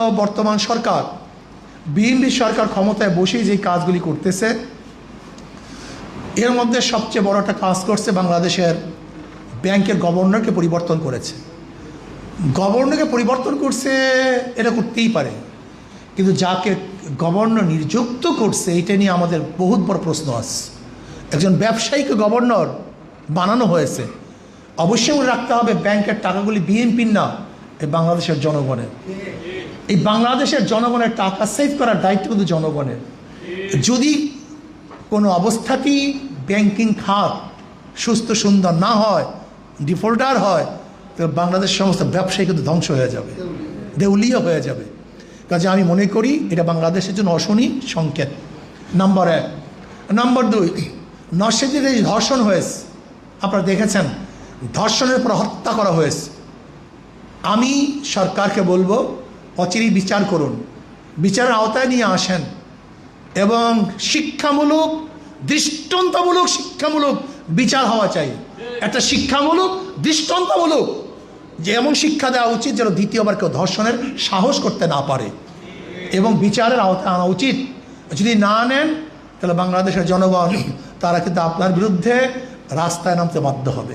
বর্তমান সরকার বিএনপি সরকার ক্ষমতায় বসেই যে কাজগুলি করতেছে, এর মধ্যে সবচেয়ে বড় একটা কাজ করছে বাংলাদেশের ব্যাংকের গভর্নরকে পরিবর্তন করেছে। গভর্নরকে পরিবর্তন করছে, এটা করতেই পারে, কিন্তু যাকে গভর্নর নিযুক্ত করছে এটা নিয়ে আমাদের বহুত বড় প্রশ্ন আছে। একজন ব্যবসায়ীকে গভর্নর বানানো হয়েছে। অবশ্যই মনে রাখতে হবে ব্যাংকের টাকাগুলি বিএনপির না, এই বাংলাদেশের জনগণের। এই বাংলাদেশের জনগণের টাকা সেভ করার দায়িত্ব কিন্তু জনগণের। যদি কোনো অবস্থাতেই ব্যাংকিং খাত সুস্থ সুন্দর না হয়, ডিফল্টার হয়, তো বাংলাদেশ সমস্ত ব্যবসায়ী কিন্তু ধ্বংস হয়ে যাবে, দেউলিয়া হয়ে যাবে। কাজে আমি মনে করি এটা বাংলাদেশের জন্য অশনি সংকেত, নাম্বার 1। নাম্বার 2, নরসিংদীতে এই ধর্ষণ হয়েছে, আপনারা দেখেছেন, ধর্ষণের পর হত্যা করা হয়েছে। আমি সরকারকে বলবো অচিরেই বিচার করুন, বিচারের আওতায় নিয়ে আসেন এবং শিক্ষামূলক, দৃষ্টান্তমূলক শিক্ষামূলক বিচার হওয়া চাই। একটা শিক্ষামূলক, দৃষ্টান্তমূলক যে এমন শিক্ষা দেওয়া উচিত যেন দ্বিতীয়বার কেউ ধর্ষণের সাহস করতে না পারে, এবং বিচারের আওতায় আনা উচিত। যদি না নেন তাহলে বাংলাদেশের জনগণ তারা কিন্তু আপনার বিরুদ্ধে রাস্তায় নামতে বাধ্য হবে।